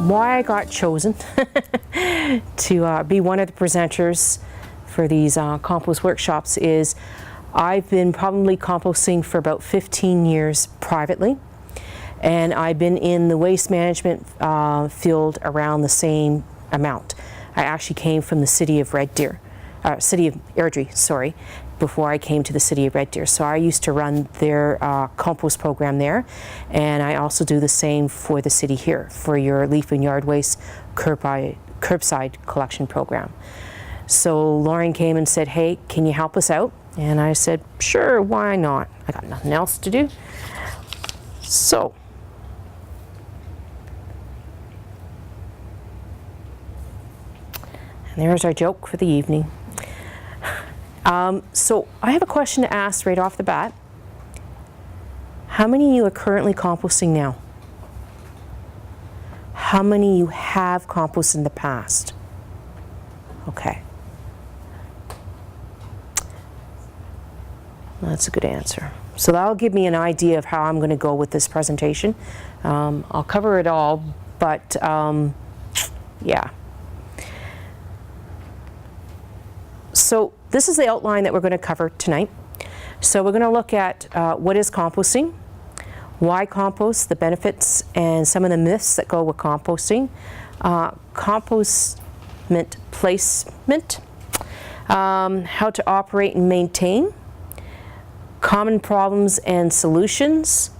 why I got chosen to be one of the presenters for these compost workshops is I've been probably composting for about 15 years privately, and I've been in the waste management field around the same amount. I actually came from the city of city of Airdrie, sorry, before I came to the city of Red Deer. So I used to run their compost program there, and I also do the same for the city here for your leaf and yard waste curbside collection program. So Lauren came and said, hey, can you help us out? And I said, sure, why not? I got nothing else to do. So and there's our joke for the evening. So I have a question to ask right off the bat. How many of you are currently composting now? How many of you have composted in the past? Okay. That's a good answer. So that'll give me an idea of how I'm going to go with this presentation. I'll cover it all, but yeah. So this is the outline that we're going to cover tonight. So we're going to look at what is composting, why compost, the benefits, and some of the myths that go with composting, compost placement, how to operate and maintain, common problems and solutions,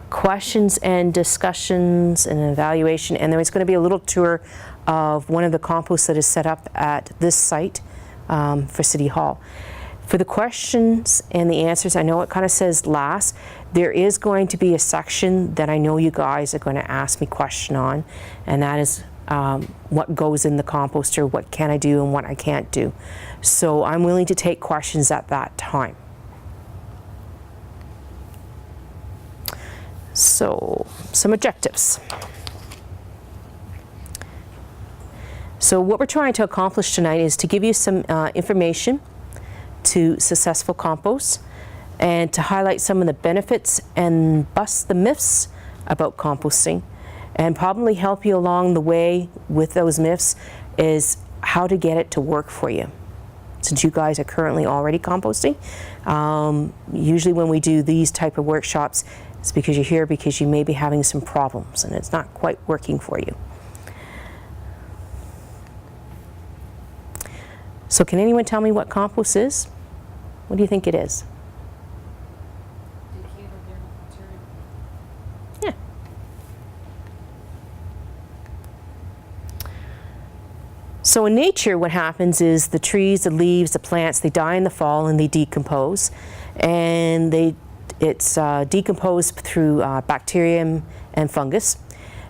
questions and discussions and evaluation, and there's going to be a little tour of one of the composts that is set up at this site for City Hall. For the questions and the answers, I know it kind of says last. There is going to be a section that I know you guys are going to ask me question on, and that is what goes in the composter, what can I do and what I can't do. So I'm willing to take questions at that time. So some objectives. So what we're trying to accomplish tonight is to give you some information to successful compost and to highlight some of the benefits and bust the myths about composting, and probably help you along the way with those myths is how to get it to work for you. Since you guys are currently already composting, usually when we do these type of workshops, it's because you're here because you may be having some problems and it's not quite working for you. So can anyone tell me what compost is? What do you think it is? Yeah. So in nature, what happens is the trees, the leaves, the plants, they die in the fall and they decompose. And it's decomposed through bacteria and fungus.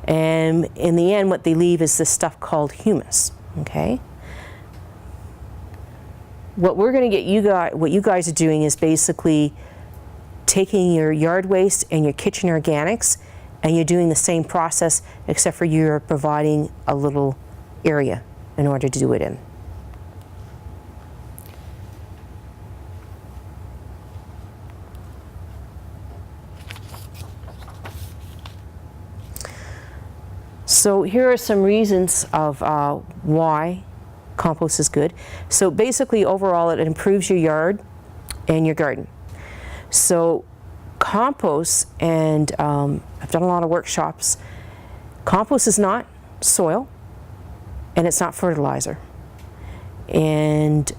And in the end, what they leave is this stuff called humus, okay? What we're going to get you guys, what you guys are doing is basically taking your yard waste and your kitchen organics, and you're doing the same process, except for you're providing a little area in order to do it in. So here are some reasons of why compost is good. So basically overall it improves your yard and your garden. So compost, and I've done a lot of workshops, compost is not soil and it's not fertilizer. And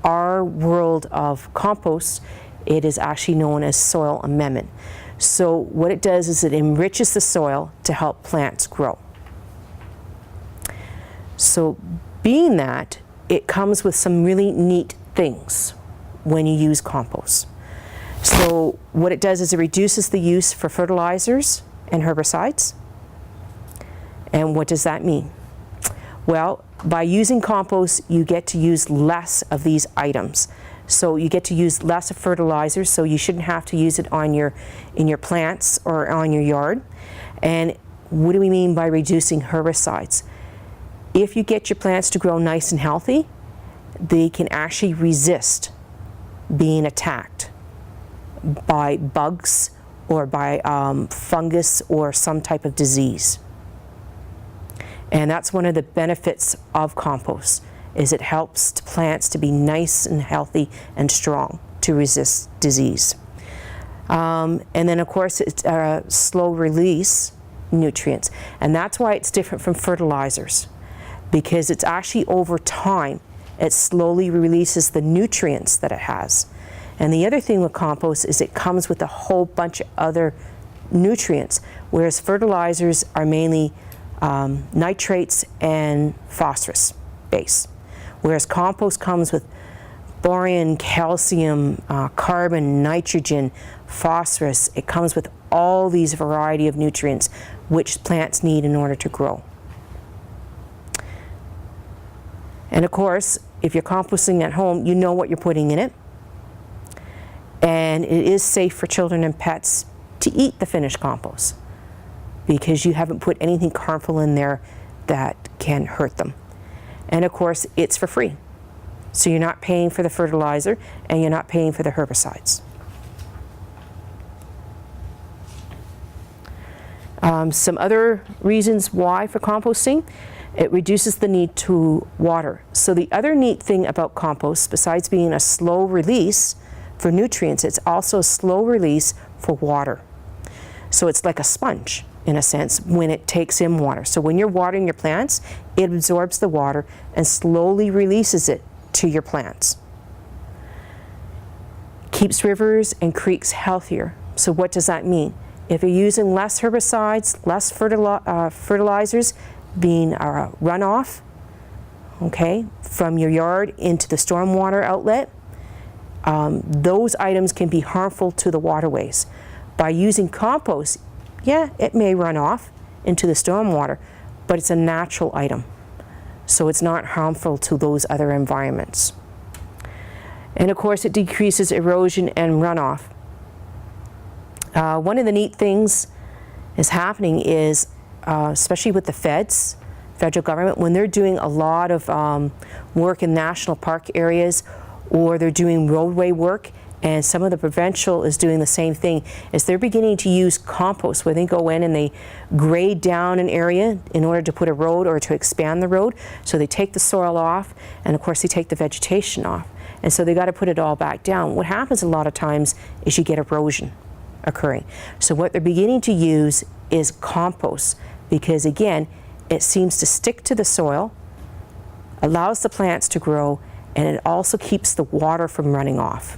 our world of compost, it is actually known as soil amendment. So what it does is it enriches the soil to help plants grow. So being that, it comes with some really neat things when you use compost. So what it does is it reduces the use for fertilizers and herbicides. And what does that mean? Well, by using compost, you get to use less of these items. So you get to use less of fertilizers, so you shouldn't have to use it in your plants or on your yard. And what do we mean by reducing herbicides? If you get your plants to grow nice and healthy, they can actually resist being attacked by bugs or by fungus or some type of disease. And that's one of the benefits of compost, is it helps plants to be nice and healthy and strong to resist disease. And then of course it's slow release nutrients, and that's why it's different from fertilizers, because it's actually over time it slowly releases the nutrients that it has. And the other thing with compost is it comes with a whole bunch of other nutrients, whereas fertilizers are mainly nitrates and phosphorus base, whereas compost comes with boron, calcium, carbon, nitrogen, phosphorus. It comes with all these variety of nutrients which plants need in order to grow. And of course, if you're composting at home, you know what you're putting in it. And it is safe for children and pets to eat the finished compost, because you haven't put anything harmful in there that can hurt them. And of course, it's for free. So you're not paying for the fertilizer and you're not paying for the herbicides. Some other reasons why for composting: it reduces the need to water. So the other neat thing about compost, besides being a slow release for nutrients, it's also a slow release for water. So it's like a sponge in a sense when it takes in water. So when you're watering your plants, it absorbs the water and slowly releases it to your plants. Keeps rivers and creeks healthier. So what does that mean? If you're using less herbicides, less fertilizers, being runoff, okay, from your yard into the stormwater outlet, those items can be harmful to the waterways. By using compost, yeah, it may run off into the stormwater, but it's a natural item, so it's not harmful to those other environments. And of course, it decreases erosion and runoff. One of the neat things is happening is, especially with the federal government, when they're doing a lot of work in national park areas, or they're doing roadway work, and some of the provincial is doing the same thing, is they're beginning to use compost, where they go in and they grade down an area in order to put a road or to expand the road. So they take the soil off, and of course they take the vegetation off, and so they got to put it all back down. What happens a lot of times is you get erosion occurring. So what they're beginning to use is compost, because again, it seems to stick to the soil, allows the plants to grow, and it also keeps the water from running off.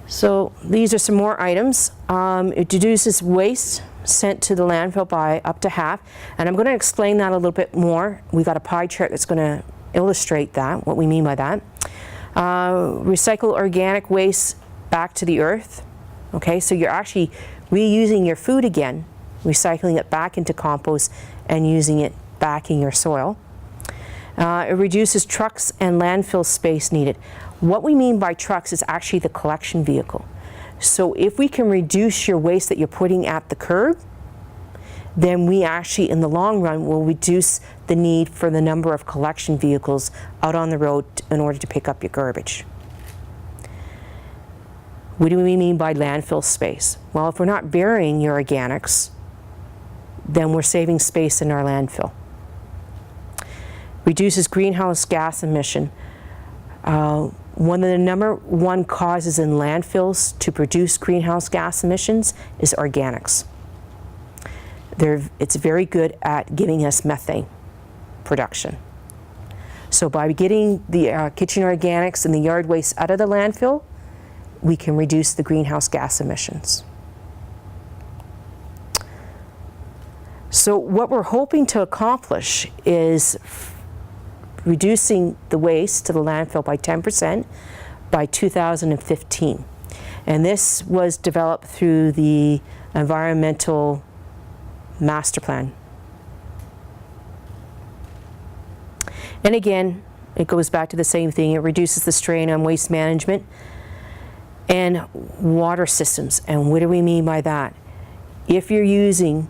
So these are some more items. It reduces waste sent to the landfill by up to half, and I'm going to explain that a little bit more. We got a pie chart that's going to illustrate that, what we mean by that. Recycle organic waste back to the earth. Okay, so you're actually reusing your food again, recycling it back into compost and using it back in your soil. It reduces trucks and landfill space needed. What we mean by trucks is actually the collection vehicle. So if we can reduce your waste that you're putting at the curb, then we actually, in the long run, will reduce the need for the number of collection vehicles out on the road in order to pick up your garbage. What do we mean by landfill space? Well, if we're not burying your organics, then we're saving space in our landfill. Reduces greenhouse gas emission. One of the number one causes in landfills to produce greenhouse gas emissions is organics. It's very good at giving us methane production. So by getting the kitchen organics and the yard waste out of the landfill, we can reduce the greenhouse gas emissions. So what we're hoping to accomplish is reducing the waste to the landfill by 10% by 2015. And this was developed through the Environmental Master Plan. And again, it goes back to the same thing. It reduces the strain on waste management and water systems. And what do we mean by that? If you're using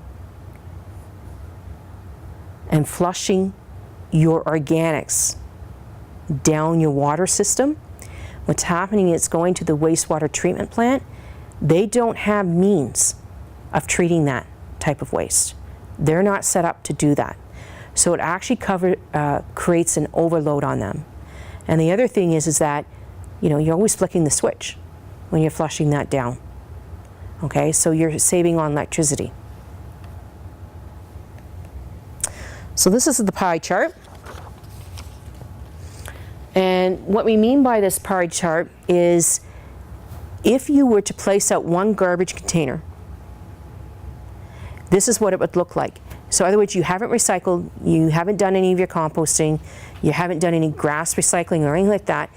and flushing your organics down your water system. What's happening is it's going to the wastewater treatment plant. They don't have means of treating that type of waste. They're not set up to do that. So it actually creates an overload on them. And the other thing is that, you know, you're always flicking the switch when you're flushing that down. Okay, so you're saving on electricity. So this is the pie chart. And what we mean by this pie chart is if you were to place out one garbage container, this is what it would look like. So in other words, you haven't recycled, you haven't done any of your composting, you haven't done any grass recycling or anything like that.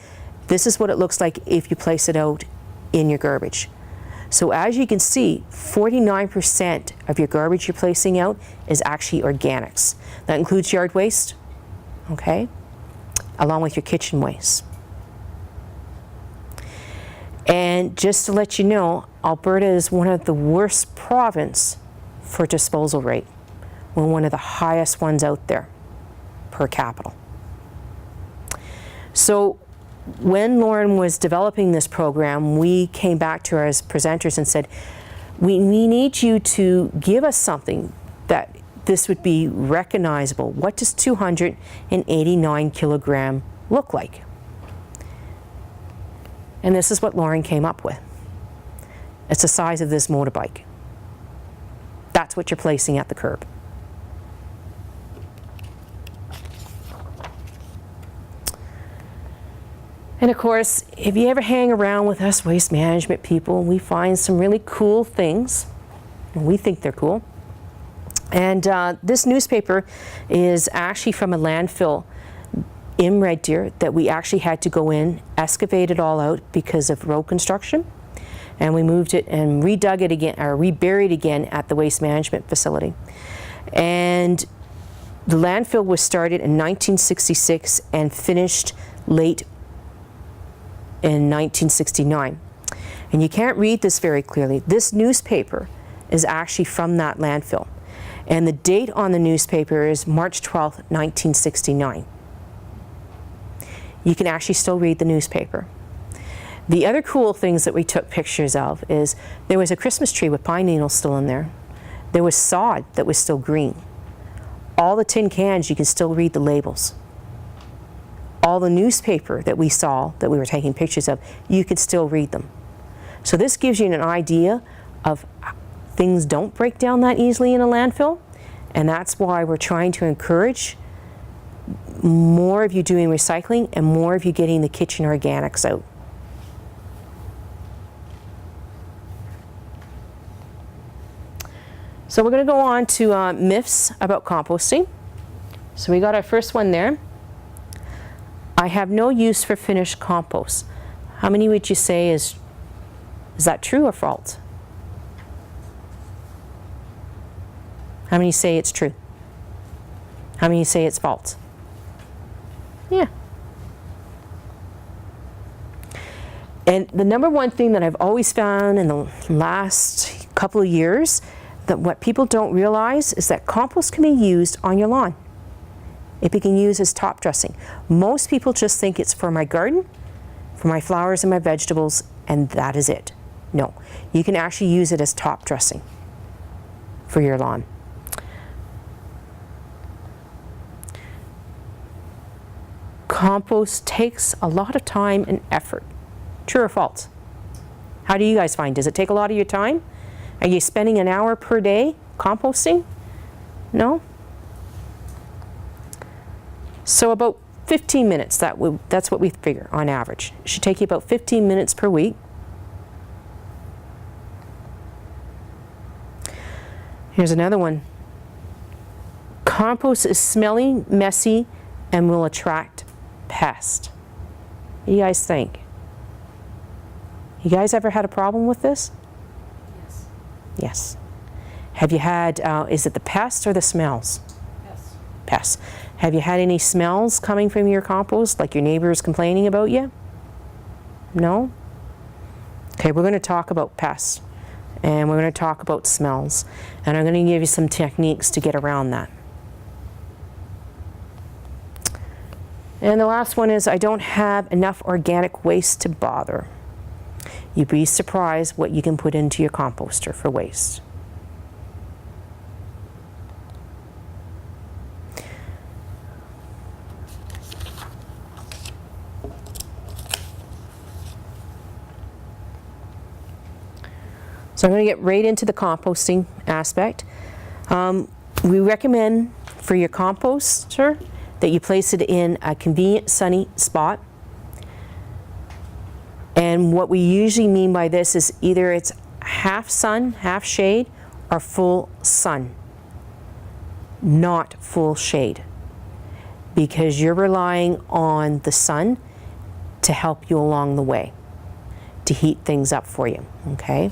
This is what it looks like if you place it out in your garbage. So as you can see, 49% of your garbage you're placing out is actually organics. That includes yard waste, okay, along with your kitchen waste. And just to let you know, Alberta is one of the worst provinces for disposal rate. We're one of the highest ones out there per capita. So when Lauren was developing this program, we came back to her as presenters and said, we need you to give us something that this would be recognizable. What does 289 kilogram look like? And this is what Lauren came up with. It's the size of this motorbike. That's what you're placing at the curb. And of course, if you ever hang around with us waste management people, we find some really cool things, and we think they're cool. And this newspaper is actually from a landfill in Red Deer that we actually had to go in, excavate it all out because of road construction, and we moved it and redug it again, or reburied again at the waste management facility. And the landfill was started in 1966 and finished late in 1969. And you can't read this very clearly. This newspaper is actually from that landfill. And the date on the newspaper is March 12th, 1969. You can actually still read the newspaper. The other cool things that we took pictures of is there was a Christmas tree with pine needles still in there. There was sod that was still green. All the tin cans, you can still read the labels. All the newspaper that we saw, that we were taking pictures of, you could still read them. So this gives you an idea of things don't break down that easily in a landfill, and that's why we're trying to encourage more of you doing recycling and more of you getting the kitchen organics out. So we're going to go on to myths about composting. So we got our first one there. I have no use for finished compost. How many would you say is that true or false? How many say it's true? How many say it's false? Yeah. And the number one thing that I've always found in the last couple of years, that what people don't realize is that compost can be used on your lawn. It can be used as top dressing. Most people just think it's for my garden, for my flowers and my vegetables, and that is it. No, you can actually use it as top dressing for your lawn. Compost takes a lot of time and effort. True or false? How do you guys find? Does it take a lot of your time? Are you spending an hour per day composting? No? So about 15 minutes, that's what we figure on average. It should take you about 15 minutes per week. Here's another one. Compost is smelly, messy, and will attract pests. What do you guys think? You guys ever had a problem with this? Yes. Yes. Have you had, is it the pests or the smells? Yes. Pests. Have you had any smells coming from your compost, like your neighbors complaining about you? No? Okay, we're going to talk about pests, and we're going to talk about smells, and I'm going to give you some techniques to get around that. And the last one is, I don't have enough organic waste to bother. You'd be surprised what you can put into your composter for waste. So I'm going to get right into the composting aspect. We recommend for your composter that you place it in a convenient sunny spot. And what we usually mean by this is either it's half sun, half shade, or full sun, not full shade, because you're relying on the sun to help you along the way, to heat things up for you, okay?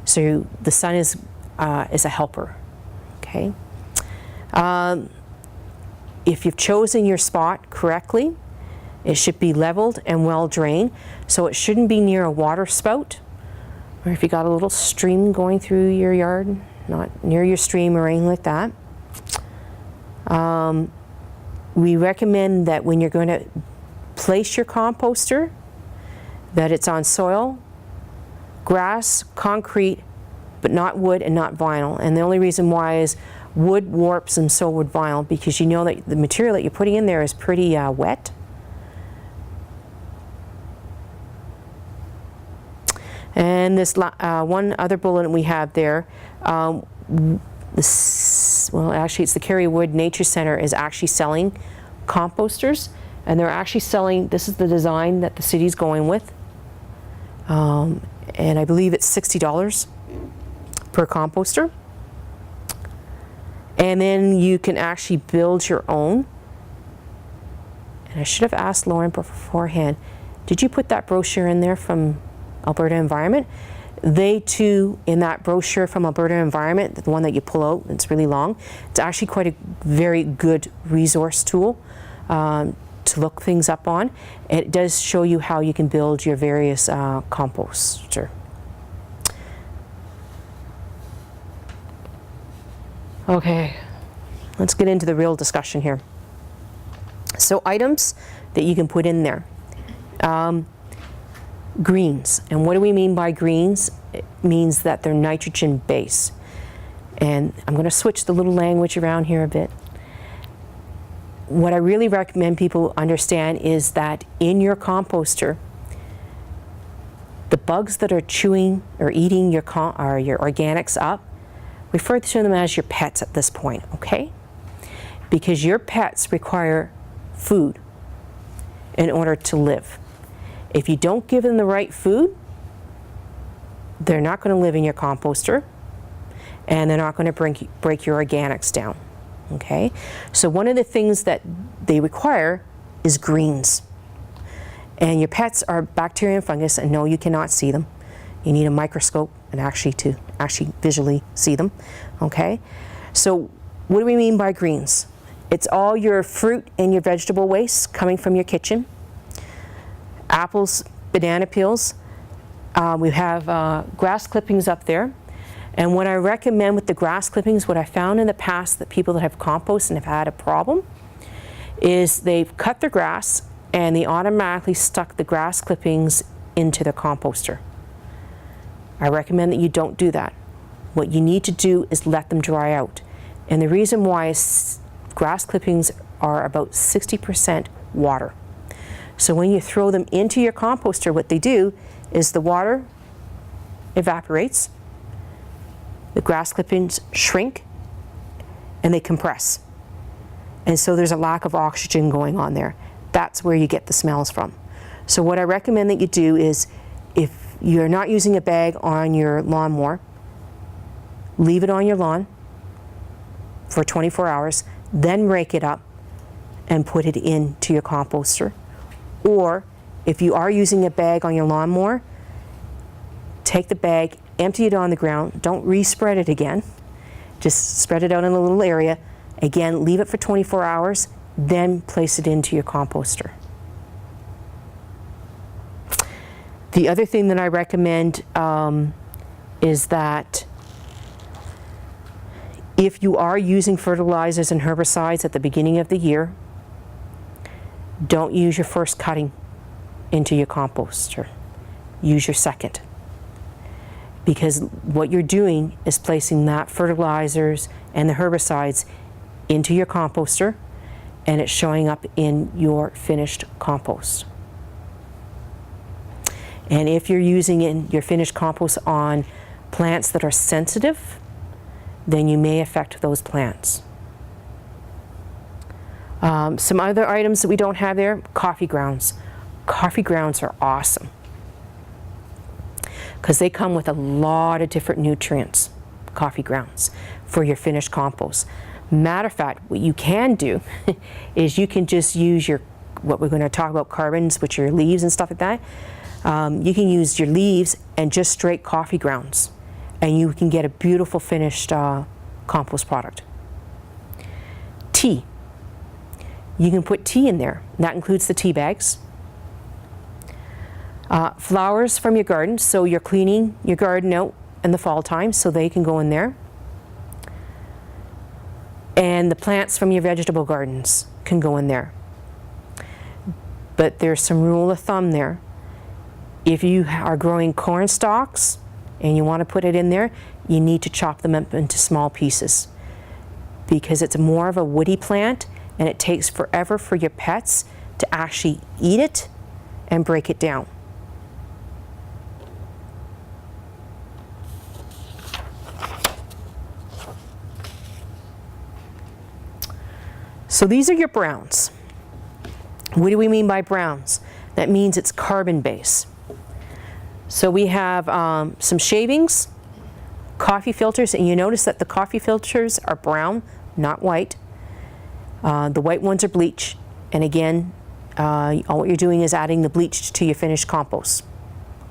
So the sun is a helper, okay? If you've chosen your spot correctly, it should be leveled and well drained, so it shouldn't be near a water spout, or if you got a little stream going through your yard, not near your stream or anything like that. We recommend that when you're going to place your composter, that it's on soil, grass, concrete, but not wood and not vinyl. And the only reason why is wood warps and so would vinyl, because you know that the material that you're putting in there is pretty wet. And this one other bullet we have there, well, actually it's the Kerry Wood Nature Center is actually selling composters, and they're actually selling, this is the design that the city's going with, and I believe it's $60 per composter. And then you can actually build your own. And I should have asked Lauren beforehand, did you put that brochure in there from Alberta Environment? They too, in that brochure from Alberta Environment, the one that you pull out, it's really long, it's actually quite a very good resource tool to look things up on. It does show you how you can build your various composter. Okay, let's get into the real discussion here. So items that you can put in there. Greens, and what do we mean by greens? It means that they're nitrogen based. And I'm going to switch the little language around here a bit. What I really recommend people understand is that in your composter, the bugs that are chewing or eating your organics up, refer to them as your pets at this point, okay? Because your pets require food in order to live. If you don't give them the right food, they're not going to live in your composter, and they're not going to break your organics down, okay? So one of the things that they require is greens. And your pets are bacteria and fungus, and no, you cannot see them. You need a microscope and to visually see them, okay? So what do we mean by greens? It's all your fruit and your vegetable waste coming from your kitchen. Apples, banana peels. We have grass clippings up there. And what I recommend with the grass clippings, what I found in the past that people that have compost and have had a problem, is they've cut their grass and they automatically stuck the grass clippings into their composter. I recommend that you don't do that. What you need to do is let them dry out. And the reason why is grass clippings are about 60% water. So when you throw them into your composter, what they do is the water evaporates, the grass clippings shrink, and they compress. And so there's a lack of oxygen going on there. That's where you get the smells from. So what I recommend that you do is, if you're not using a bag on your lawnmower, leave it on your lawn for 24 hours, then rake it up and put it into your composter. Or if you are using a bag on your lawnmower, take the bag, empty it on the ground, don't re-spread it again, just spread it out in a little area. Again, leave it for 24 hours, then place it into your composter. The other thing that I recommend is that if you are using fertilizers and herbicides at the beginning of the year, don't use your first cutting into your composter. Use your second. Because what you're doing is placing that fertilizers and the herbicides into your composter, and it's showing up in your finished compost. And if you're using your finished compost on plants that are sensitive, then you may affect those plants. Some other items that we don't have there, coffee grounds. Coffee grounds are awesome because they come with a lot of different nutrients, coffee grounds, for your finished compost. Matter of fact, what you can do is you can just use what we're going to talk about, carbons, which are your leaves and stuff like that. You can use your leaves and just straight coffee grounds, and you can get a beautiful finished compost product. Tea. You can put tea in there. That includes the tea bags. Flowers from your garden, so you're cleaning your garden out in the fall time, so they can go in there. And the plants from your vegetable gardens can go in there. But there's some rule of thumb there. If you are growing corn stalks and you want to put it in there, you need to chop them up into small pieces, because it's more of a woody plant and it takes forever for your pets to actually eat it and break it down. So these are your browns. What do we mean by browns? That means it's carbon base. So we have some shavings, coffee filters, and you notice that the coffee filters are brown, not white. The white ones are bleach, and again, all what you're doing is adding the bleach to your finished compost.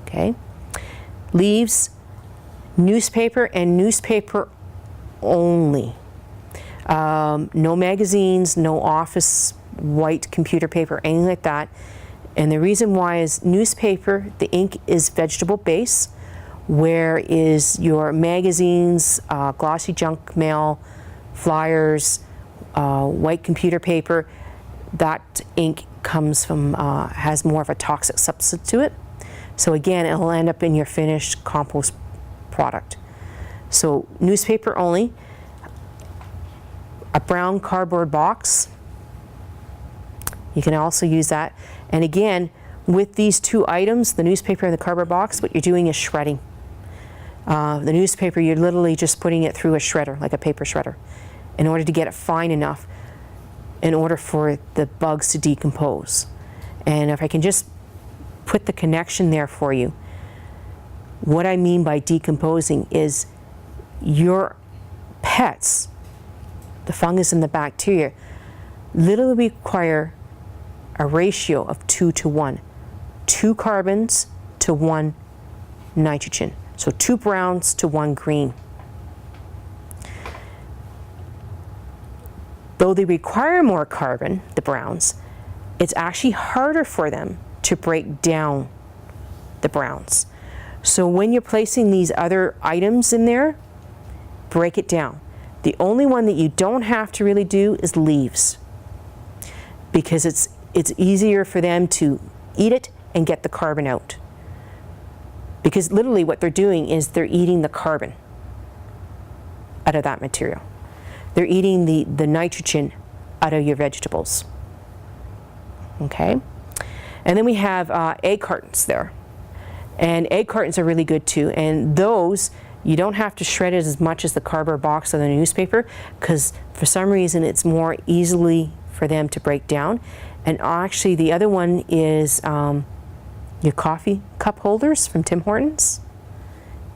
Okay? Leaves, newspaper, and newspaper only. No magazines, no office white computer paper, anything like that. And the reason why is newspaper, the ink is vegetable base, whereas your magazines, glossy junk mail, flyers, white computer paper, that ink comes from, has more of a toxic substance to it. So again, it'll end up in your finished compost product. So newspaper only. A brown cardboard box, you can also use that. And again, with these two items, the newspaper and the cardboard box, what you're doing is shredding. The newspaper, you're literally just putting it through a shredder, like a paper shredder, in order to get it fine enough in order for the bugs to decompose. And if I can just put the connection there for you, what I mean by decomposing is your pets, the fungus and the bacteria, literally require a ratio of 2 to 1. 2 carbons to 1 nitrogen. So 2 browns to 1 green. Though they require more carbon, the browns, it's actually harder for them to break down the browns. So when you're placing these other items in there, break it down. The only one that you don't have to really do is leaves, because it's easier for them to eat it and get the carbon out. Because literally what they're doing is they're eating the carbon out of that material. They're eating the nitrogen out of your vegetables. Okay? And then we have egg cartons there. And egg cartons are really good too. And those, you don't have to shred it as much as the cardboard box or the newspaper, because for some reason it's more easily for them to break down. And actually the other one is your coffee cup holders from Tim Hortons.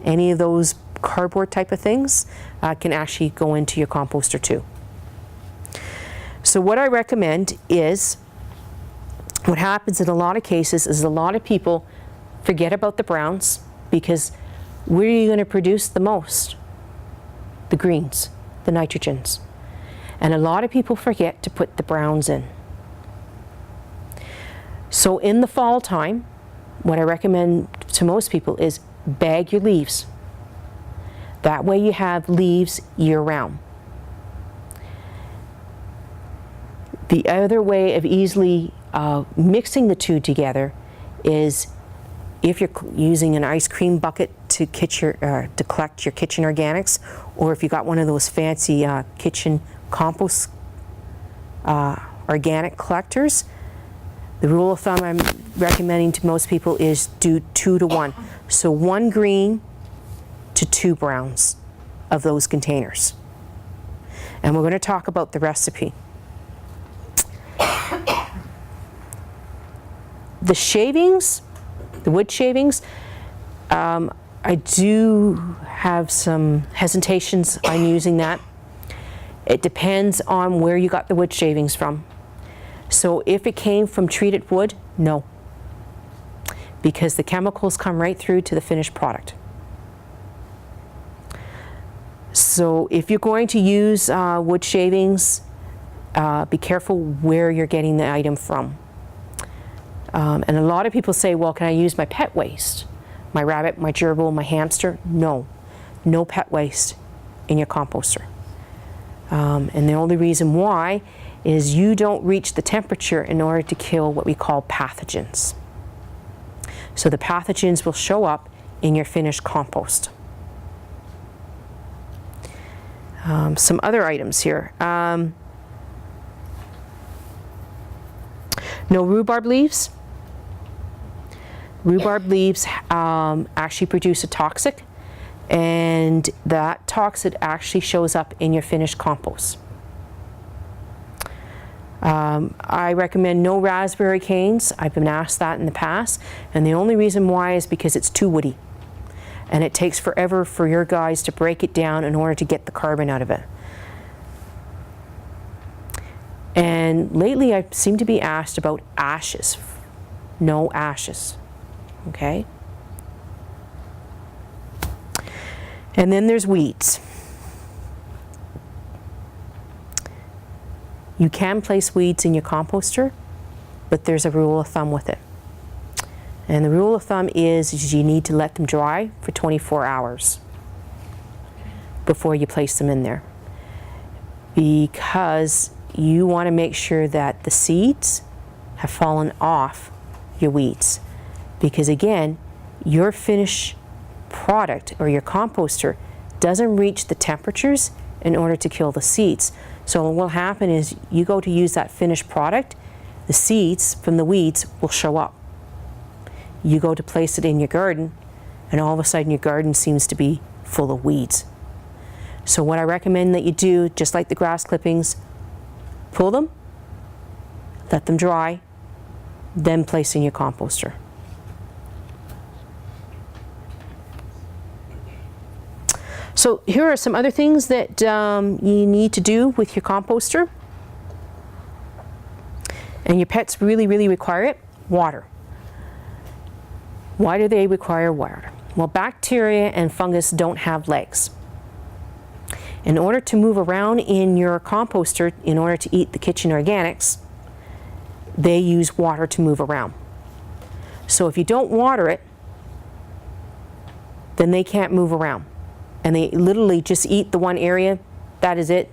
Any of those cardboard type of things can actually go into your composter too. So what I recommend is, what happens in a lot of cases is a lot of people forget about the browns, because where are you going to produce the most? The greens, the nitrogens. And a lot of people forget to put the browns in. So in the fall time, what I recommend to most people is bag your leaves. That way you have leaves year-round. The other way of easily mixing the two together is, if you're using an ice cream bucket to collect your kitchen organics, or if you got one of those fancy kitchen compost organic collectors, the rule of thumb I'm recommending to most people is do 2 to 1. So 1 green to 2 browns of those containers. And we're going to talk about the recipe. The shavings, the wood shavings, I do have some hesitations on using that. It depends on where you got the wood shavings from. So if it came from treated wood, no. Because the chemicals come right through to the finished product. So if you're going to use wood shavings, be careful where you're getting the item from. And a lot of people say, well, can I use my pet waste? My rabbit, my gerbil, my hamster? No. No pet waste in your composter. And the only reason why is you don't reach the temperature in order to kill what we call pathogens. So the pathogens will show up in your finished compost. Some other items here. No rhubarb leaves. Rhubarb leaves actually produce a toxic, and that toxic actually shows up in your finished compost. I recommend no raspberry canes. I've been asked that in the past, and the only reason why is because it's too woody. And it takes forever for your guys to break it down in order to get the carbon out of it. And lately I seem to be asked about ashes. No ashes, okay? And then there's weeds. You can place weeds in your composter, but there's a rule of thumb with it. And the rule of thumb is you need to let them dry for 24 hours before you place them in there. Because you want to make sure that the seeds have fallen off your weeds. Because again, your finished product or your composter doesn't reach the temperatures in order to kill the seeds. So what will happen is you go to use that finished product, the seeds from the weeds will show up. You go to place it in your garden, and all of a sudden your garden seems to be full of weeds. So what I recommend that you do, just like the grass clippings, pull them, let them dry, then place in your composter. So here are some other things that you need to do with your composter. And your pets really, really require it. Water. Why do they require water? Well, bacteria and fungus don't have legs. In order to move around in your composter, in order to eat the kitchen organics, they use water to move around. So if you don't water it, then they can't move around. And they literally just eat the one area, that is it,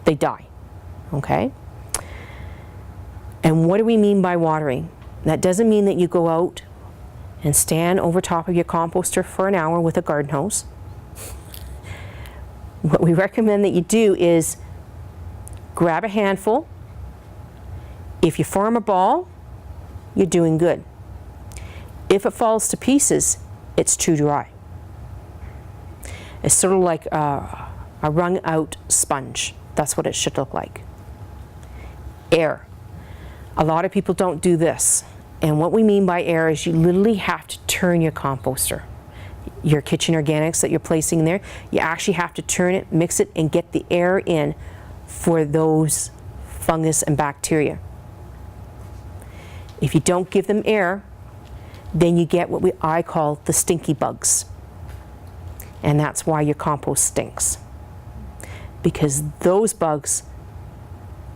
they die, okay? And what do we mean by watering? That doesn't mean that you go out and stand over top of your composter for an hour with a garden hose. What we recommend that you do is grab a handful. If you form a ball, you're doing good. If it falls to pieces, it's too dry. It's sort of like a wrung out sponge. That's what it should look like. Air. A lot of people don't do this. And what we mean by air is you literally have to turn your composter. Your kitchen organics that you're placing in there, you actually have to turn it, mix it, and get the air in for those fungus and bacteria. If you don't give them air, then you get what I call the stinky bugs. And that's why your compost stinks. Because those bugs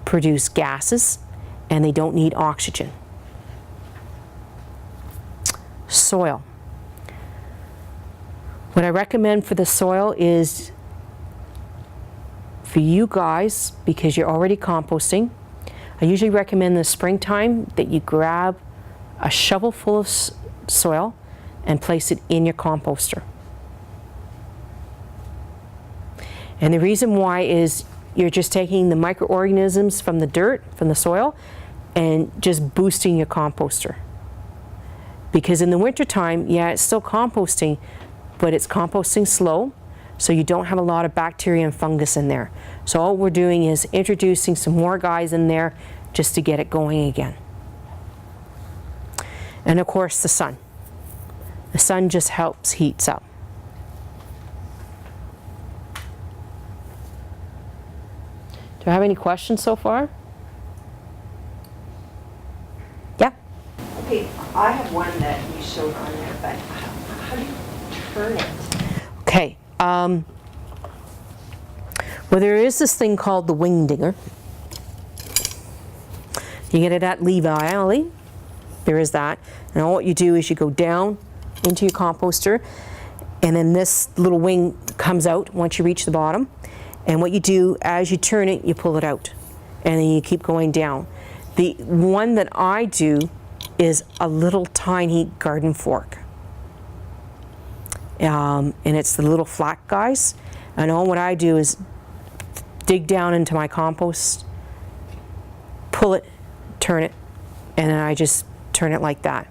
produce gases and they don't need oxygen. Soil. What I recommend for the soil is for you guys, because you're already composting, I usually recommend in the springtime that you grab a shovel full of soil and place it in your composter. And the reason why is you're just taking the microorganisms from the dirt, from the soil, and just boosting your composter. Because in the wintertime, yeah, it's still composting, but it's composting slow, so you don't have a lot of bacteria and fungus in there. So all we're doing is introducing some more guys in there just to get it going again. And of course, the sun. The sun just helps heats up. Do I have any questions so far? Yeah? Okay, I have one that you showed on there, but how do you turn it? Okay. Well, there is this thing called the wing digger. You get it at Levi Alley. There is that. And all what you do is you go down into your composter, and then this little wing comes out once you reach the bottom. And what you do, as you turn it, you pull it out. And then you keep going down. The one that I do is a little tiny garden fork. And it's the little flat guys. And all what I do is dig down into my compost, pull it, turn it, and then I just turn it like that.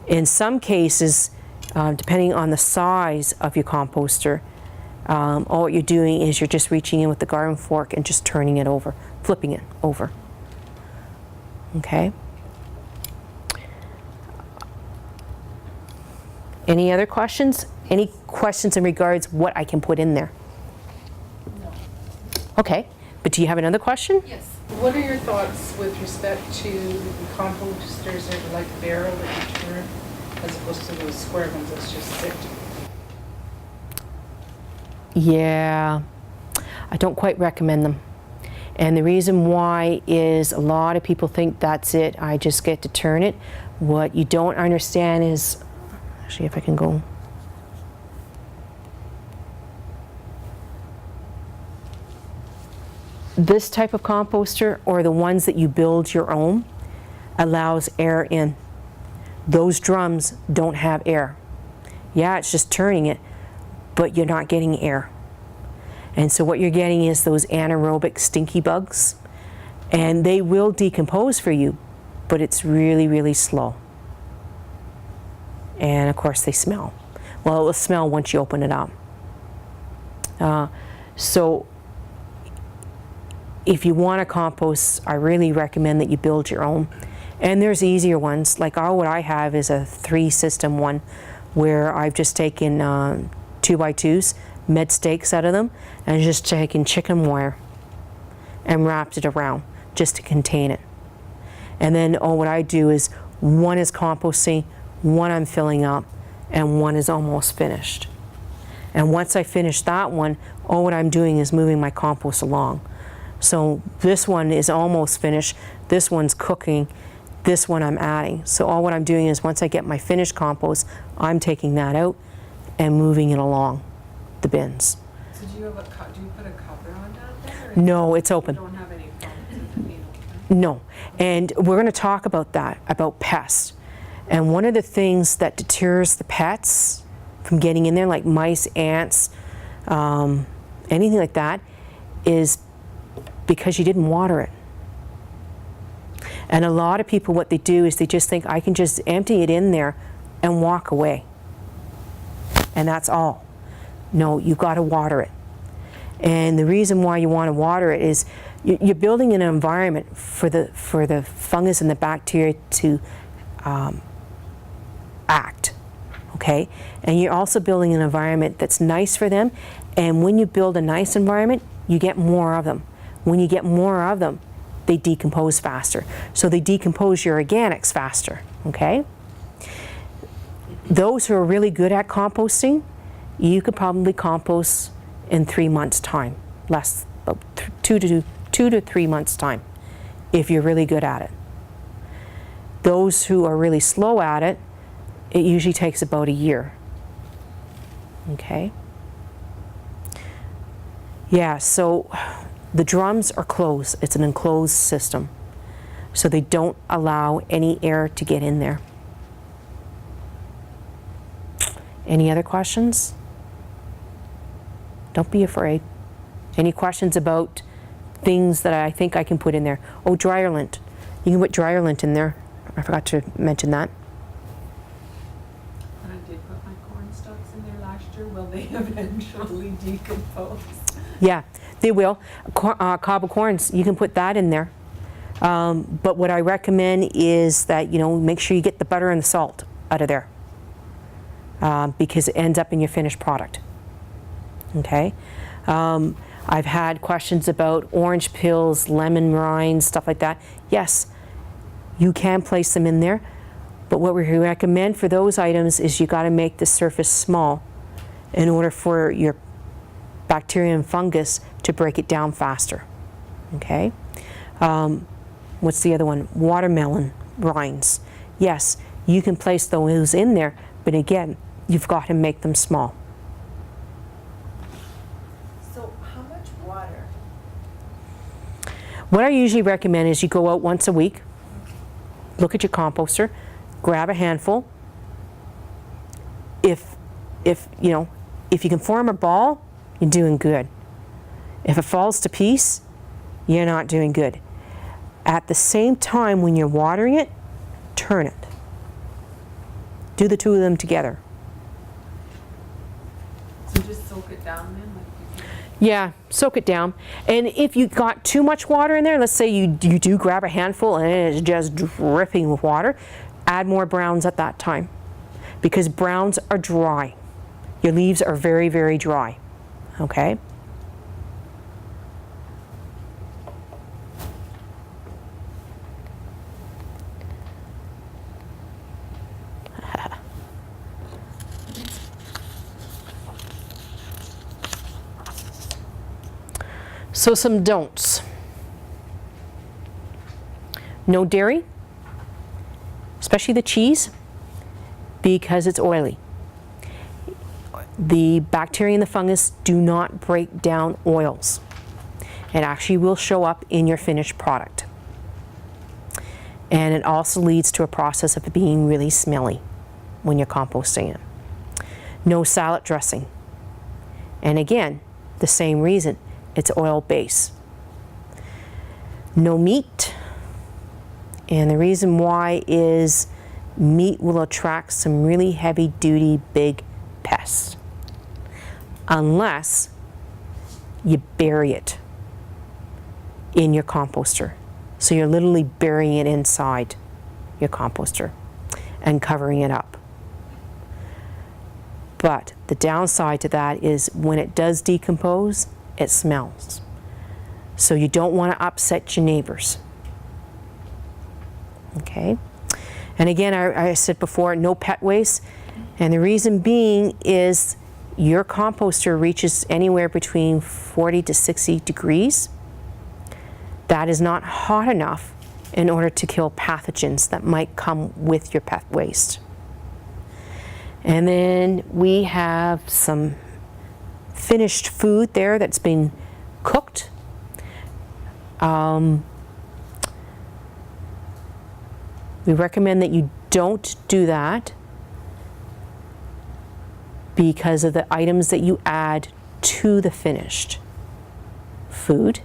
In some cases, depending on the size of your composter, all what you're doing is you're just reaching in with the garden fork and just turning it over, flipping it over. Okay? Any other questions? Any questions in regards what I can put in there? No. Okay, but do you have another question? Yes. What are your thoughts with respect to the composters that are like a barrel that you turn, as opposed to those square ones that's just sit? Yeah, I don't quite recommend them. And the reason why is a lot of people think that's it, I just get to turn it. What you don't understand is, actually if I can go. This type of composter, or the ones that you build your own, allows air in. Those drums don't have air. Yeah, it's just turning it, but you're not getting air. And so what you're getting is those anaerobic stinky bugs, and they will decompose for you, but it's really, really slow. And of course they smell. Well, it will smell once you open it up. So if you want to compost, I really recommend that you build your own. And there's easier ones, like what I have is a 3-system one, where I've just taken 2x2s, med stakes out of them, and just taken chicken wire and wrapped it around just to contain it. And then what I do is one is composting, one I'm filling up, and one is almost finished. And once I finish that one, what I'm doing is moving my compost along. So this one is almost finished, this one's cooking, this one I'm adding. So all what I'm doing is once I get my finished compost, I'm taking that out and moving it along the bins. So do you put a cover on that? No, it's open. You don't have any problems with it being open? No, and we're going to talk about that, about pests. And one of the things that deters the pets from getting in there, like mice, ants, anything like that, is because you didn't water it. And a lot of people, what they do is they just think, I can just empty it in there and walk away. And that's all. No, you've got to water it. And the reason why you want to water it is you're building an environment for the fungus and the bacteria to act, okay? And you're also building an environment that's nice for them. And when you build a nice environment, you get more of them. When you get more of them, they decompose faster. So they decompose your organics faster, okay? Those who are really good at composting, you could probably compost in 3 months' time, less, about 2 to 3 months' time, if you're really good at it. Those who are really slow at it, it usually takes about a year, okay? Yeah, so the drums are closed. It's an enclosed system. so they don't allow any air to get in there. Any other questions? Don't be afraid. Any questions about things that I think I can put in there? Oh, dryer lint. You can put dryer lint in there. I forgot to mention that. And I did put my corn stalks in there last year. Will they eventually decompose? Yeah, they will. Cob corns, you can put that in there. But what I recommend is that, make sure you get the butter and the salt out of there, because it ends up in your finished product. Okay? I've had questions about orange peels, lemon rinds, stuff like that. Yes, you can place them in there, but what we recommend for those items is you got to make the surface small in order for your bacteria and fungus to break it down faster. Okay? What's the other one? Watermelon rinds. Yes, you can place those in there, but again, you've got to make them small. So how much water? What I usually recommend is you go out once a week, look at your composter, grab a handful. If you can form a ball, you're doing good. If it falls to piece, you're not doing good. At the same time, when you're watering it, turn it. Do the two of them together. So just soak it down then? Yeah, soak it down. And if you got too much water in there, let's say you do grab a handful and it is just dripping with water, add more browns at that time, because browns are dry. Your leaves are very, very dry. Okay? So some don'ts. No dairy, especially the cheese, because it's oily. The bacteria and the fungus do not break down oils. It actually will show up in your finished product. And it also leads to a process of it being really smelly when you're composting it. No salad dressing. And again, the same reason. It's oil base. No meat, and the reason why is meat will attract some really heavy duty big pests unless you bury it in your composter. So you're literally burying it inside your composter and covering it up. But the downside to that is when it does decompose, it smells. So you don't want to upset your neighbors. Okay? And again, I said before, no pet waste. And the reason being is your composter reaches anywhere between 40 to 60 degrees. That is not hot enough in order to kill pathogens that might come with your pet waste. And then we have some finished food there that's been cooked. We recommend that you don't do that because of the items that you add to the finished food,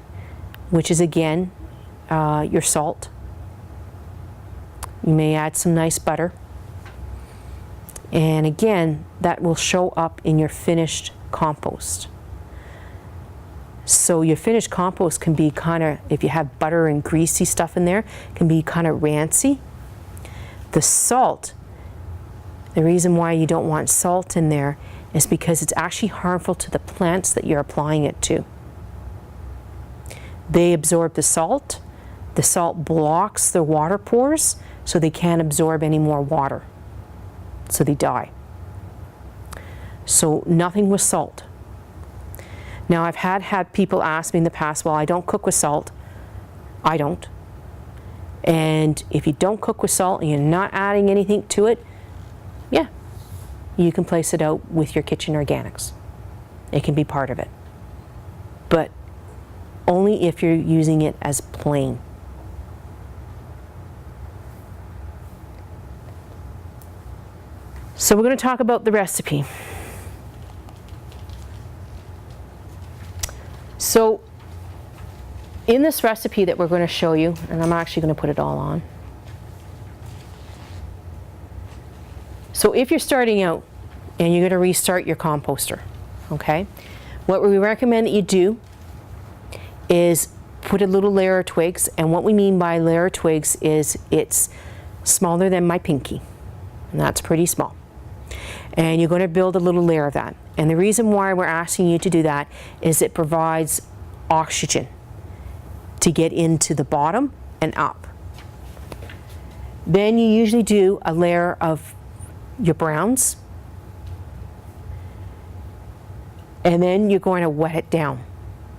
which is again your salt. You may add some nice butter. And again, that will show up in your finished compost. So your finished compost can be kind of, if you have butter and greasy stuff in there, can be kind of rancy. The salt, the reason why you don't want salt in there is because it's actually harmful to the plants that you're applying it to. They absorb the salt blocks the water pores, so they can't absorb any more water. So they die. So nothing with salt. Now I've had people ask me in the past, well, I don't cook with salt. I don't. And if you don't cook with salt and you're not adding anything to it, yeah, you can place it out with your kitchen organics. It can be part of it. But only if you're using it as plain. So we're going to talk about the recipe. So in this recipe that we're going to show you, and I'm actually going to put it all on. So if you're starting out and you're going to restart your composter, okay, what we recommend that you do is put a little layer of twigs, and what we mean by layer of twigs is it's smaller than my pinky, and that's pretty small. And you're going to build a little layer of that. And the reason why we're asking you to do that is it provides oxygen to get into the bottom and up. Then you usually do a layer of your browns, and then you're going to wet it down,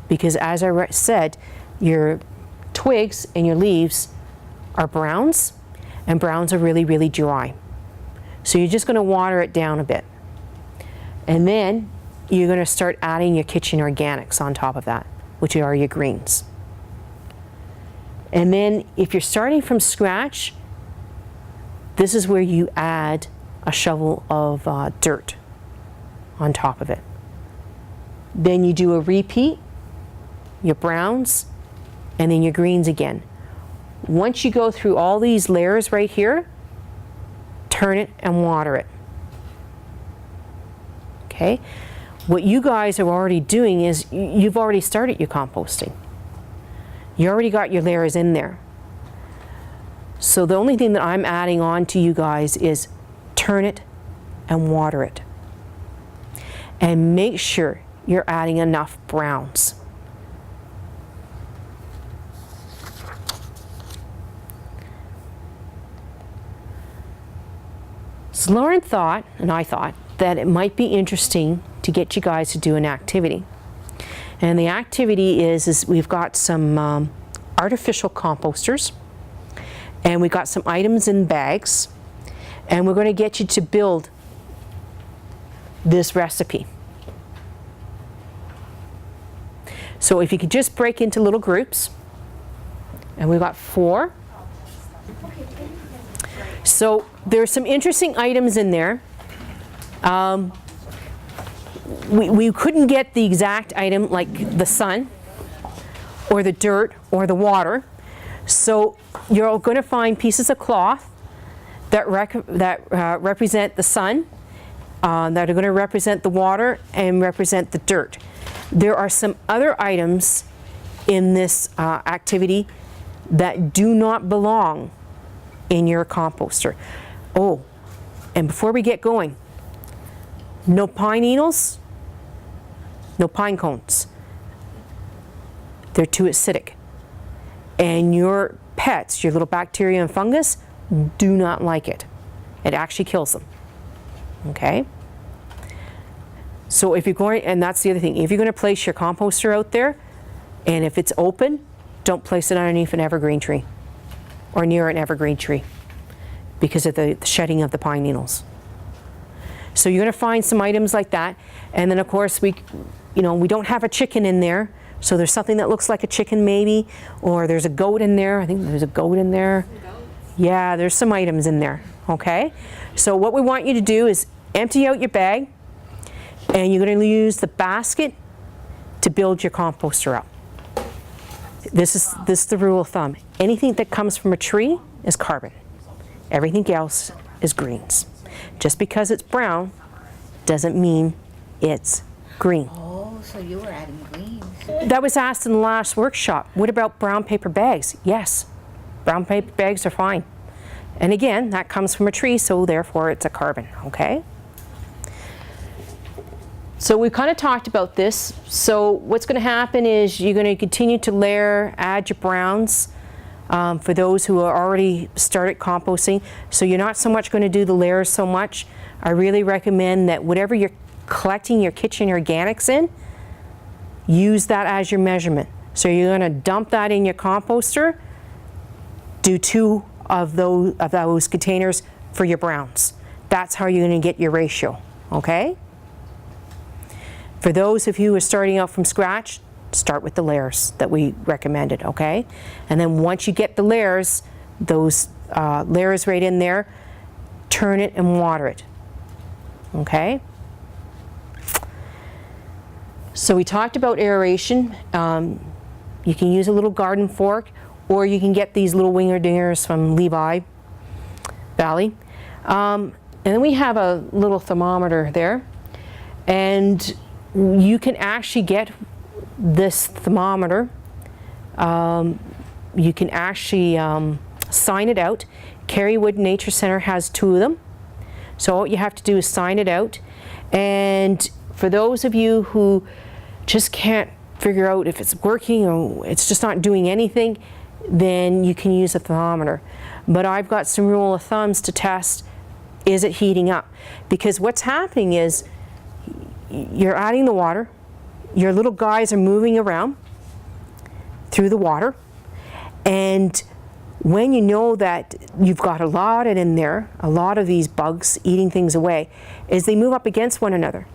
because as I said, your twigs and your leaves are browns, and browns are really, really dry. So you're just going to water it down a bit. And then you're going to start adding your kitchen organics on top of that, which are your greens. And then if you're starting from scratch, this is where you add a shovel of dirt on top of it. Then you do a repeat, your browns, and then your greens again. Once you go through all these layers right here, turn it and water it. Okay? What you guys are already doing is you've already started your composting. You already got your layers in there. So the only thing that I'm adding on to you guys is turn it and water it. And make sure you're adding enough browns. So Lauren thought, and I thought, that it might be interesting to get you guys to do an activity. And the activity is we've got some artificial composters, and we've got some items in bags, and we're going to get you to build this recipe. So if you could just break into little groups, and we've got 4. So there's some interesting items in there. We couldn't get the exact item like the sun or the dirt or the water. So you're going to find pieces of cloth that represent the sun, that are going to represent the water and represent the dirt. There are some other items in this activity that do not belong in your composter. Oh, and before we get going, no pine needles, no pine cones. They're too acidic. And your pets, your little bacteria and fungus, do not like it. It actually kills them. Okay? So if you're going, and that's the other thing, if you're going to place your composter out there, and if it's open, don't place it underneath an evergreen tree or near an evergreen tree because of the shedding of the pine needles. So you're going to find some items like that. And then of course we don't have a chicken in there. So there's something that looks like a chicken maybe, or there's a goat in there. I think there's a goat in there. Yeah, there's some items in there, okay? So what we want you to do is empty out your bag, and you're going to use the basket to build your composter up. This is the rule of thumb. Anything that comes from a tree is carbon. Everything else is greens. Just because it's brown doesn't mean it's green. Oh, so you were adding greens. That was asked in the last workshop. What about brown paper bags? Yes, brown paper bags are fine. And again, that comes from a tree, so therefore it's a carbon, okay? So we kind of talked about this. So what's going to happen is you're going to continue to layer, add your browns for those who are already started composting. So you're not so much going to do the layers so much. I really recommend that whatever you're collecting your kitchen organics in, use that as your measurement. So you're going to dump that in your composter, do 2 of those containers for your browns. That's how you're going to get your ratio, okay? For those of you who are starting out from scratch, start with the layers that we recommended, okay? And then once you get the layers, those layers right in there, turn it and water it. okay? So we talked about aeration. You can use a little garden fork, or you can get these little winger dingers from Levi Valley. And then we have a little thermometer there, and you can actually get this thermometer. You can actually sign it out. Kerrywood Nature Center has 2 of them. So all you have to do is sign it out. And for those of you who just can't figure out if it's working or it's just not doing anything, then you can use a thermometer. But I've got some rule of thumbs to test, is it heating up? Because what's happening is you're adding the water, your little guys are moving around through the water, and when you know that you've got a lot in there, a lot of these bugs eating things away, is they move up against one another.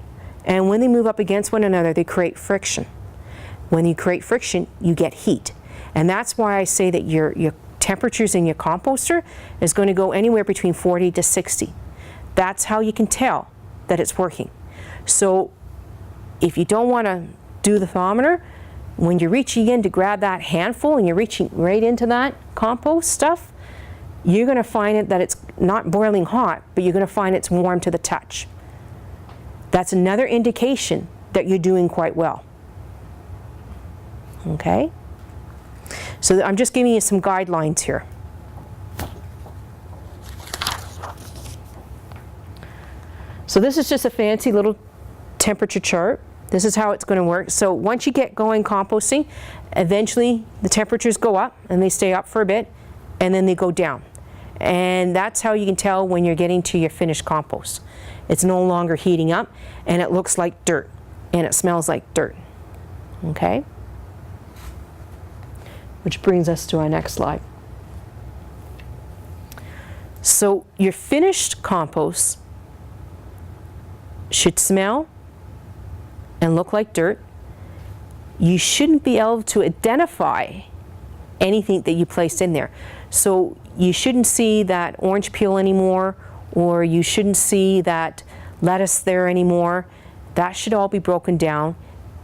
And when they move up against one another, they create friction. When you create friction, you get heat. And that's why I say that your temperatures in your composter is going to go anywhere between 40 to 60. That's how you can tell that it's working. So if you don't want to do the thermometer, when you're reaching in to grab that handful and you're reaching right into that compost stuff, you're going to find it that it's not boiling hot, but you're going to find it's warm to the touch. That's another indication that you're doing quite well. Okay? So I'm just giving you some guidelines here. So this is just a fancy little temperature chart. This is how it's going to work. So once you get going composting, eventually the temperatures go up and they stay up for a bit, and then they go down. And that's how you can tell when you're getting to your finished compost. It's no longer heating up, and it looks like dirt, and it smells like dirt. Okay? Which brings us to our next slide. So your finished compost should smell and look like dirt. You shouldn't be able to identify anything that you placed in there. So you shouldn't see that orange peel anymore, or you shouldn't see that lettuce there anymore. That should all be broken down,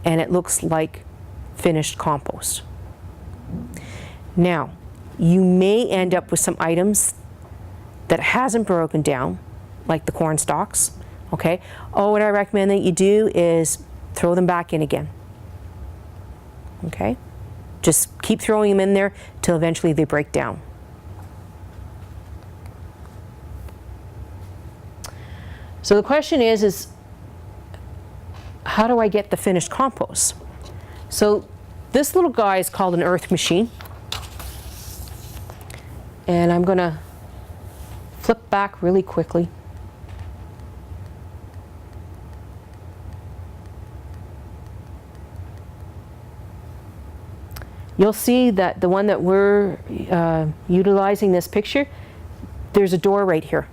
and it looks like finished compost. Now, you may end up with some items that hasn't broken down, like the corn stalks. Okay? Oh, what I recommend that you do is throw them back in again. Okay? Just keep throwing them in there till eventually they break down. So the question is how do I get the finished compost? So this little guy is called an earth machine. And I'm going to flip back really quickly. You'll see that the one that we're utilizing this picture, there's a door right here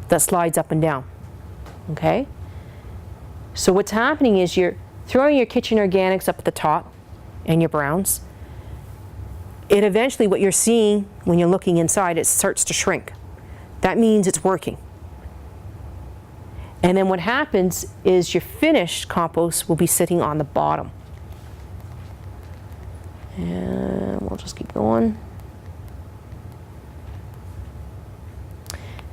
that slides up and down. Okay? So what's happening is you're throwing your kitchen organics up at the top and your browns. It eventually, what you're seeing when you're looking inside, it starts to shrink. That means it's working. And then what happens is your finished compost will be sitting on the bottom. And we'll just keep going.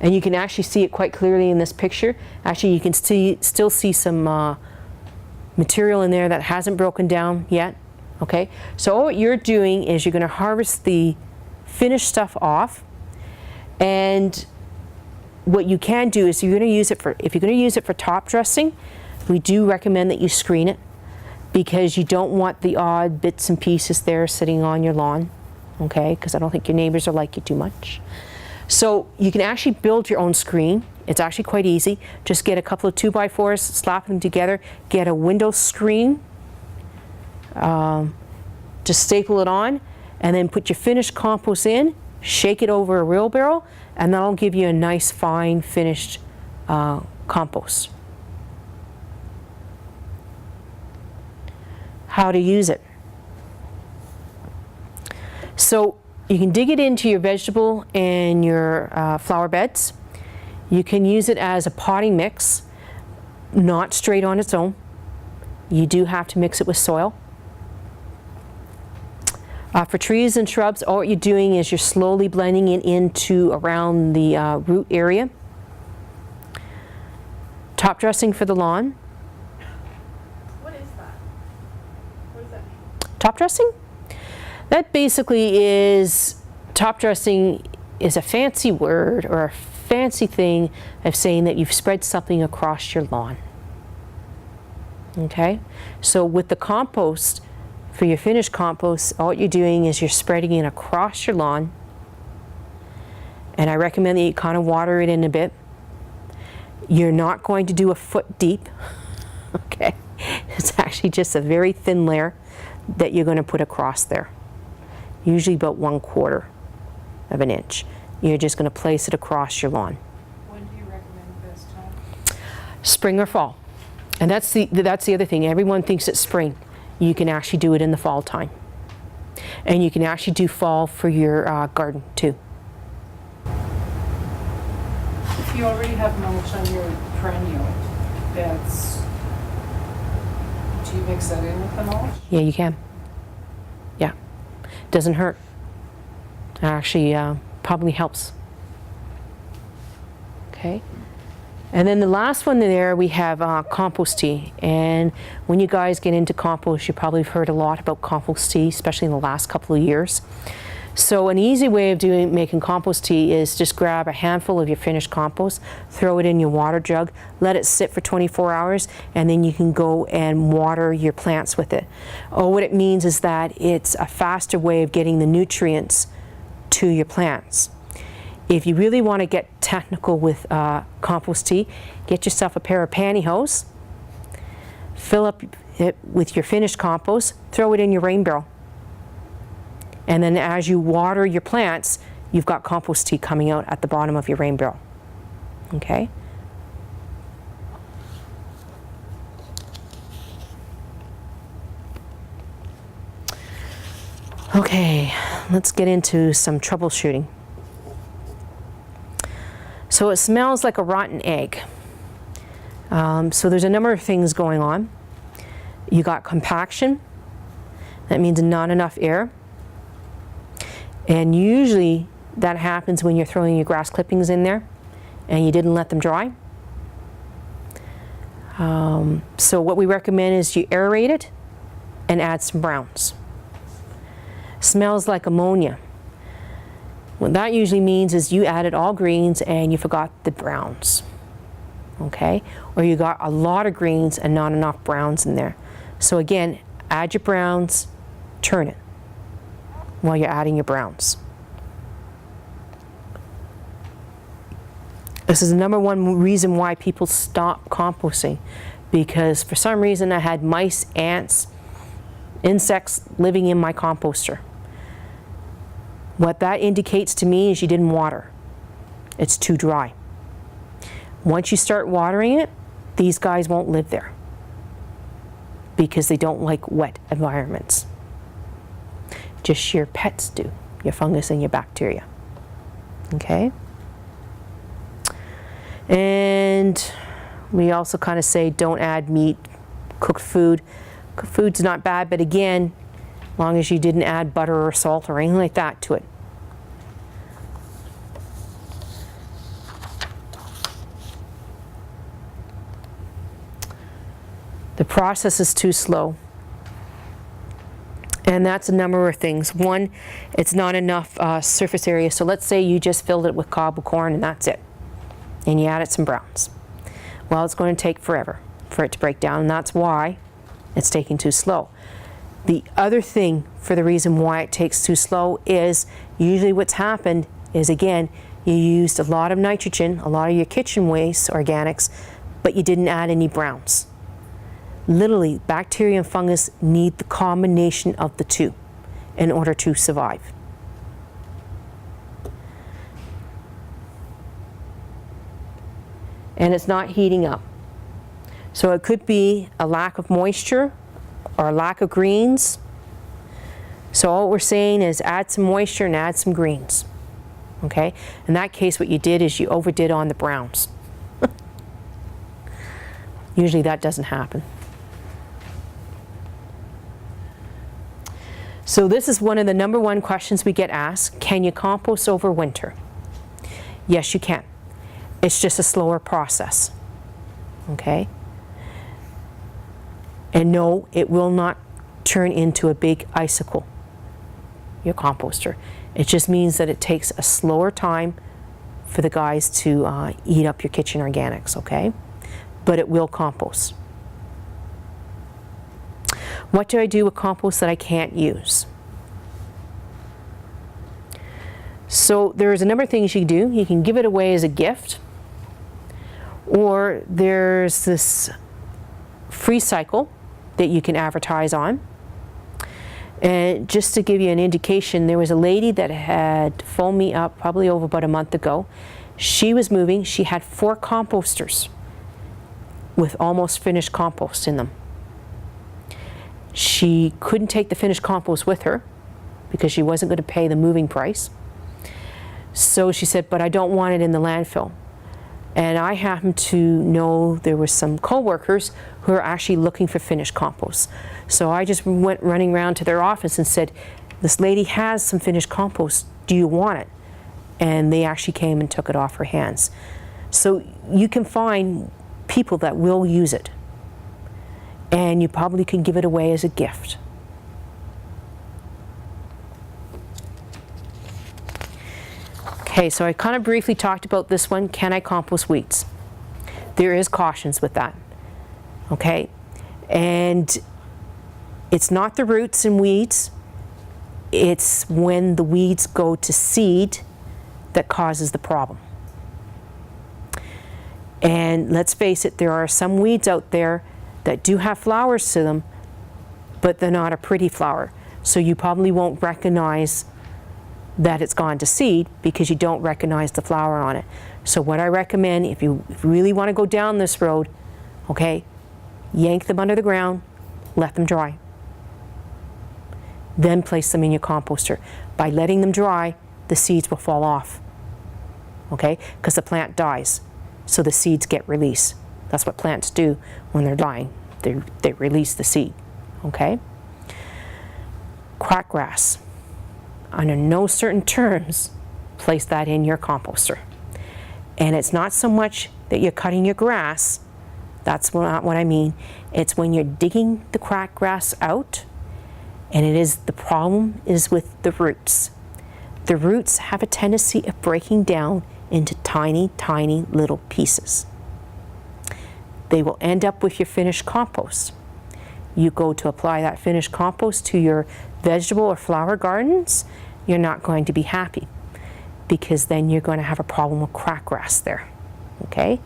And you can actually see it quite clearly in this picture. Actually, you can still see some material in there that hasn't broken down yet. Okay, so what you're doing is you're going to harvest the finished stuff off, and what you can do is you're going to use it for, if you're going to use it for top dressing, we do recommend that you screen it, because you don't want the odd bits and pieces there sitting on your lawn. Okay, because I don't think your neighbors will like you too much. So you can actually build your own screen. It's actually quite easy. Just get a couple of 2x4s, slap them together, get a window screen, just staple it on, and then put your finished compost in, shake it over a wheelbarrow, and that'll give you a nice fine finished compost. How to use it. So you can dig it into your vegetable and your flower beds. You can use it as a potting mix. not straight on its own. You do have to mix it with soil. For trees and shrubs, all you're doing is you're slowly blending it into around the root area. Top dressing for the lawn. What is that? What does that mean? Top dressing? That basically is, top dressing is a fancy word or a fancy thing of saying that you've spread something across your lawn. Okay? So with the compost, for your finished compost, all you're doing is you're spreading it across your lawn. And I recommend that you kind of water it in a bit. You're not going to do a foot deep. Okay? It's actually just a very thin layer that you're going to put across there. Usually about 1/4 of an inch. You're just going to place it across your lawn. When do you recommend best time? Spring or fall. And that's the other thing. Everyone thinks it's spring. You can actually do it in the fall time. And you can actually do fall for your garden too. If you already have mulch on your perennial beds, do you mix that in with the mulch? Yeah, you can. Yeah. Doesn't hurt. Actually, probably helps. Okay. And then the last one there, we have compost tea. And when you guys get into compost, you probably have heard a lot about compost tea, especially in the last couple of years. So an easy way of making compost tea is just grab a handful of your finished compost, throw it in your water jug, let it sit for 24 hours, and then you can go and water your plants with it. What it means is that it's a faster way of getting the nutrients to your plants. If you really want to get technical with compost tea, get yourself a pair of pantyhose, fill up it with your finished compost, throw it in your rain barrel. And then as you water your plants, you've got compost tea coming out at the bottom of your rain barrel. Okay? Okay, let's get into some troubleshooting. So it smells like a rotten egg. So there's a number of things going on. You got compaction. That means not enough air. And usually that happens when you're throwing your grass clippings in there and you didn't let them dry. So what we recommend is you aerate it and add some browns. Smells like ammonia. What that usually means is you added all greens and you forgot the browns. Okay? Or you got a lot of greens and not enough browns in there. So again, add your browns, turn it while you're adding your browns. This is the number one reason why people stop composting, because for some reason I had mice, ants, insects living in my composter. What that indicates to me is you didn't water. It's too dry. Once you start watering it, these guys won't live there because they don't like wet environments. Just your pets do, your fungus and your bacteria. Okay? And we also kind of say don't add meat, cooked food. Cooked food's not bad, but again, as long as you didn't add butter or salt or anything like that to it. The process is too slow. And that's a number of things. One, it's not enough surface area. So let's say you just filled it with cobble corn and that's it. And you added some browns. Well, it's going to take forever for it to break down, and that's why it's taking too slow. The other thing for the reason why it takes too slow is usually what's happened is, again, you used a lot of nitrogen, a lot of your kitchen waste, organics, but you didn't add any browns. Literally, bacteria and fungus need the combination of the two in order to survive. And it's not heating up. So it could be a lack of moisture or a lack of greens. So all we're saying is add some moisture and add some greens. Okay? In that case, what you did is you overdid on the browns. Usually that doesn't happen. So this is one of the number one questions we get asked. Can you compost over winter? Yes, you can. It's just a slower process. Okay? And no, it will not turn into a big icicle, your composter. It just means that it takes a slower time for the guys to eat up your kitchen organics, okay? But it will compost. What do I do with compost that I can't use? So there's a number of things you can do. You can give it away as a gift, or there's this free cycle that you can advertise on. And just to give you an indication, there was a lady that had phoned me up probably over about a month ago. She was moving. She had 4 composters with almost finished compost in them. She couldn't take the finished compost with her because she wasn't going to pay the moving price. So she said, but I don't want it in the landfill. And I happen to know there were some co-workers who are actually looking for finished compost. So I just went running around to their office and said, this lady has some finished compost, do you want it? And they actually came and took it off her hands. So you can find people that will use it. And you probably can give it away as a gift. Okay, so I kind of briefly talked about this one, can I compost weeds? There is cautions with that, okay? And it's not the roots and weeds, it's when the weeds go to seed that causes the problem. And let's face it, there are some weeds out there that do have flowers to them, but they're not a pretty flower. So you probably won't recognize that it's gone to seed because you don't recognize the flower on it. So what I recommend, if you really want to go down this road, okay, yank them under the ground, let them dry. Then place them in your composter. By letting them dry, the seeds will fall off, okay, because the plant dies, so the seeds get released. That's what plants do when they're dying. They release the seed, okay? Crackgrass. Under no certain terms, place that in your composter. And it's not so much that you're cutting your grass, that's not what I mean. It's when you're digging the crackgrass out, and the problem is with the roots. The roots have a tendency of breaking down into tiny, tiny little pieces. They will end up with your finished compost. You go to apply that finished compost to your vegetable or flower gardens, you're not going to be happy because then you're going to have a problem with crackgrass there, okay?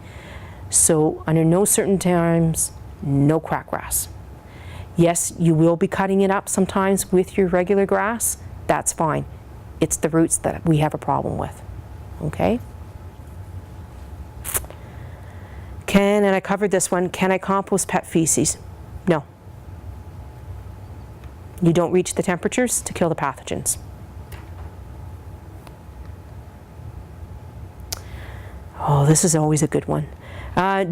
So under no certain terms, no crackgrass. Yes, you will be cutting it up sometimes with your regular grass, that's fine. It's the roots that we have a problem with, okay? And I covered this one, can I compost pet feces? No. You don't reach the temperatures to kill the pathogens. Oh, this is always a good one.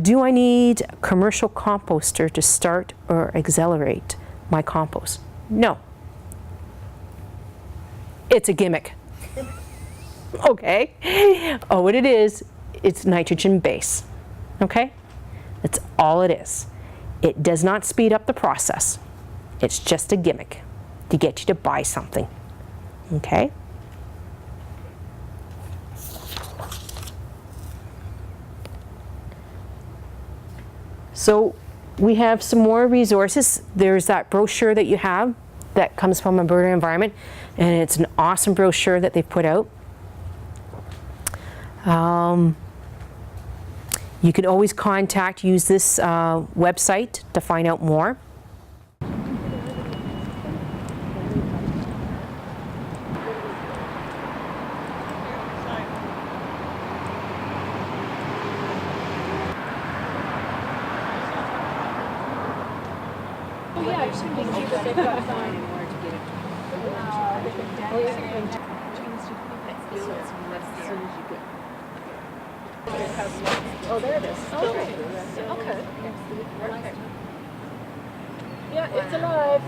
Do I need a commercial composter to start or accelerate my compost? No. It's a gimmick. Okay? Oh, what it is, it's nitrogen base. Okay? That's all it is. It does not speed up the process. It's just a gimmick to get you to buy something. Okay? So we have some more resources. There's that brochure that you have that comes from Alberta Environment, and it's an awesome brochure that they put out. You can always use this website to find out more. Oh, there it is. Okay. Okay. Yeah, it's alive.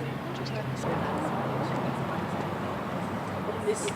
This is